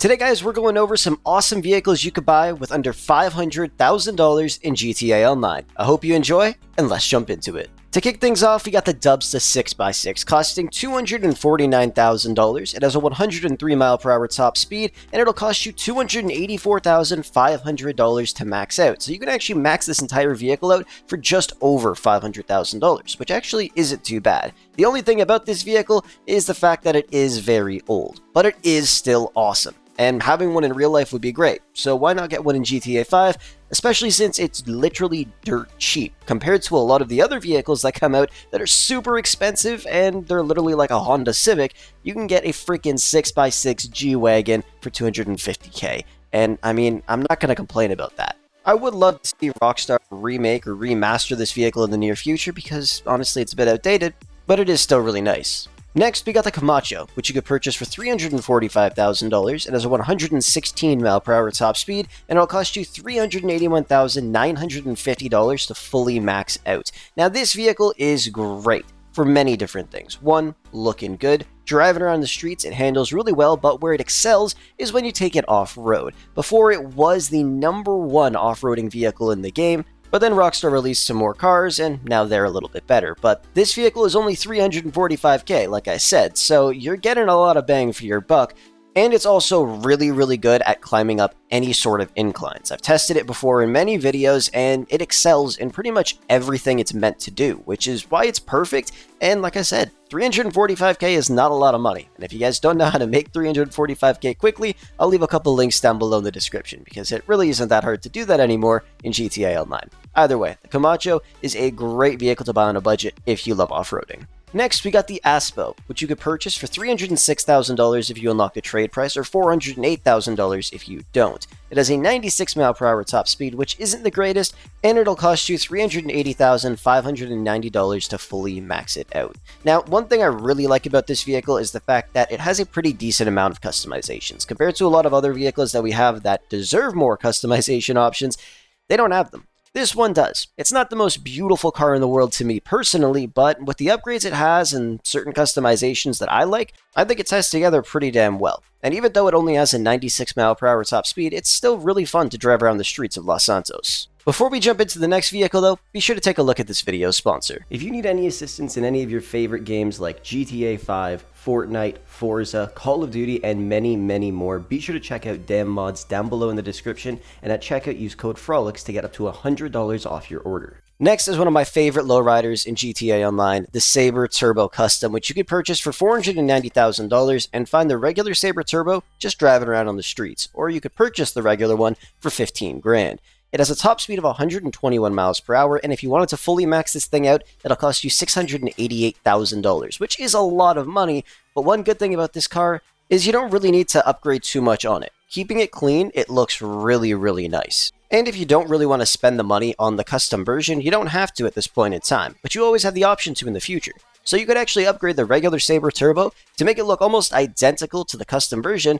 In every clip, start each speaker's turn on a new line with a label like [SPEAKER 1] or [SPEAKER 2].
[SPEAKER 1] Today guys, we're going over some awesome vehicles you could buy with under $500,000 in GTA Online. I hope you enjoy, and let's jump into it. To kick things off, we got the Dubsta 6x6, costing $249,000. It has a 103 mph top speed, and it'll cost you $284,500 to max out. So you can actually max this entire vehicle out for just over $500,000, which actually isn't too bad. The only thing about this vehicle is the fact that it is very old, but it is still awesome. And having one in real life would be great, so why not get one in GTA 5, especially since it's literally dirt cheap, compared to a lot of the other vehicles that come out that are super expensive and they're literally like a Honda Civic. You can get a freaking 6x6 G-Wagon for $250K, and I mean, I'm not going to complain about that. I would love to see Rockstar remake or remaster this vehicle in the near future because honestly it's a bit outdated, but it is still really nice. Next, we got the Kamacho, which you could purchase for $345,000. It has a 116 mph top speed, and it'll cost you $381,950 to fully max out. Now, this vehicle is great for many different things. One, looking good. Driving around the streets, it handles really well, but where it excels is when you take it off-road. Before, it was the #1 off-roading vehicle in the game, but then Rockstar released some more cars, and now they're a little bit better. But this vehicle is only $345K, like I said, so you're getting a lot of bang for your buck. And it's also really good at climbing up any sort of inclines. I've tested it before in many videos, and it excels in pretty much everything it's meant to do, which is why it's perfect. And like I said, $345K is not a lot of money. And if you guys don't know how to make $345K quickly, I'll leave a couple links down below in the description, because it really isn't that hard to do that anymore in GTA Online. Either way, the Kamacho is a great vehicle to buy on a budget if you love off-roading. Next, we got the Aspo, which you could purchase for $306,000 if you unlock the trade price, or $408,000 if you don't. It has a 96 mph top speed, which isn't the greatest, and it'll cost you $380,590 to fully max it out. Now, one thing I really like about this vehicle is the fact that it has a pretty decent amount of customizations. Compared to a lot of other vehicles that we have that deserve more customization options, they don't have them. This one does. It's not the most beautiful car in the world to me personally, but with the upgrades it has and certain customizations that I like, I think it ties together pretty damn well. And even though it only has a 96 mph top speed, it's still really fun to drive around the streets of Los Santos. Before we jump into the next vehicle though, be sure to take a look at this video's sponsor. If you need any assistance in any of your favorite games like GTA 5, Fortnite, Forza, Call of Duty, and many more, be sure to check out Damnmodz down below in the description, and at checkout use code Frolickz to get up to $100 off your order. Next is one of my favorite lowriders in GTA Online, the Saber Turbo Custom, which you could purchase for $490,000 and find the regular Saber Turbo just driving around on the streets, or you could purchase the regular one for $15 grand. It has a top speed of 121 mph, and if you wanted to fully max this thing out, it'll cost you $688,000, which is a lot of money, but one good thing about this car is you don't really need to upgrade too much on it. Keeping it clean, it looks really nice. And if you don't really want to spend the money on the custom version, you don't have to at this point in time, but you always have the option to in the future. So you could actually upgrade the regular Saber Turbo to make it look almost identical to the custom version.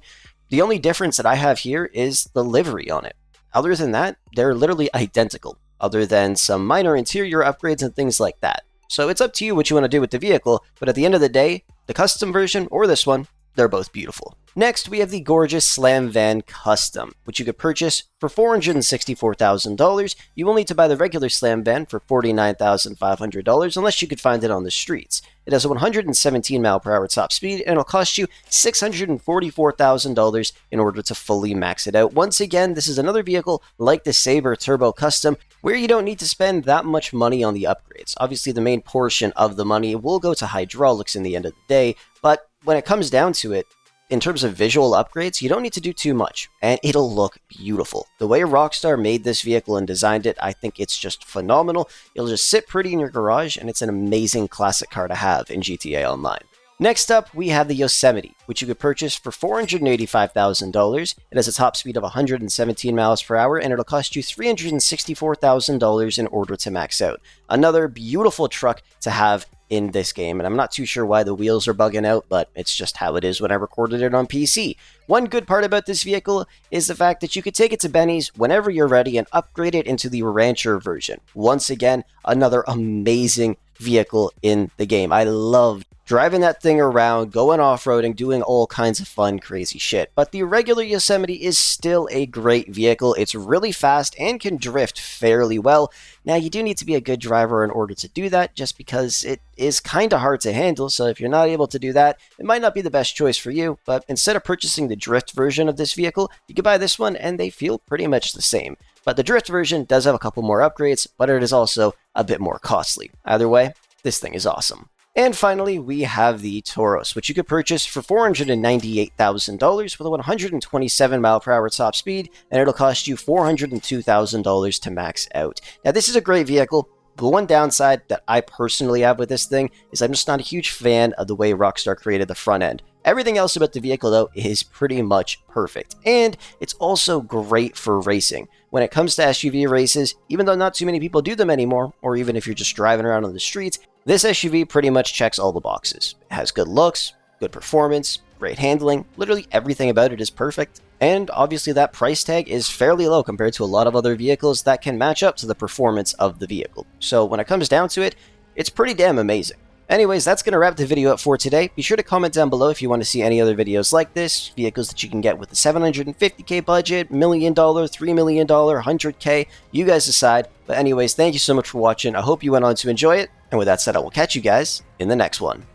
[SPEAKER 1] The only difference that I have here is the livery on it. Other than that, they're literally identical, other than some minor interior upgrades and things like that. So it's up to you what you want to do with the vehicle, but at the end of the day, the custom version or this one, they're both beautiful. Next, we have the gorgeous Slam Van Custom, which you could purchase for $464,000. You will need to buy the regular Slam Van for $49,500 unless you could find it on the streets. It has a 117 mph top speed, and it'll cost you $644,000 in order to fully max it out. Once again, this is another vehicle like the Saber Turbo Custom, where you don't need to spend that much money on the upgrades. Obviously, the main portion of the money will go to hydraulics in the end of the day, but when it comes down to it, in terms of visual upgrades, you don't need to do too much, and it'll look beautiful. The way Rockstar made this vehicle and designed it, I think it's just phenomenal. It'll just sit pretty in your garage, and it's an amazing classic car to have in GTA Online. Next up, we have the Yosity, which you could purchase for $485,000. It has a top speed of 117 mph, and it'll cost you $364,000 in order to max out. Another beautiful truck to have in this game, and I'm not too sure why the wheels are bugging out, but it's just how it is when I recorded it on PC. One good part about this vehicle is the fact that you could take it to Benny's whenever you're ready and upgrade it into the Rancher version. Once again, another amazing vehicle in the game. I loved driving that thing around, going off-roading, doing all kinds of fun, crazy shit. But the regular Yosemite is still a great vehicle. It's really fast and can drift fairly well. Now, you do need to be a good driver in order to do that, just because it is kind of hard to handle, so if you're not able to do that, it might not be the best choice for you. But instead of purchasing the drift version of this vehicle, you can buy this one, and they feel pretty much the same. But the drift version does have a couple more upgrades, but it is also a bit more costly. Either way, this thing is awesome. And finally, we have the Tauros, which you could purchase for $498,000 with a 127 mile per hour top speed, and it'll cost you $402,000 to max out. Now, this is a great vehicle. The one downside that I personally have with this thing is I'm just not a huge fan of the way Rockstar created the front end. Everything else about the vehicle, though, is pretty much perfect. And it's also great for racing. When it comes to SUV races, even though not too many people do them anymore, or even if you're just driving around on the streets, this SUV pretty much checks all the boxes. It has good looks, good performance, great handling, literally everything about it is perfect. And obviously that price tag is fairly low compared to a lot of other vehicles that can match up to the performance of the vehicle. So when it comes down to it, it's pretty damn amazing. Anyways, that's going to wrap the video up for today. Be sure to comment down below if you want to see any other videos like this, vehicles that you can get with a $750K budget, $1 million, $3 million, $100K, you guys decide. But anyways, thank you so much for watching. I hope you went on to enjoy it. And with that said, I will catch you guys in the next one.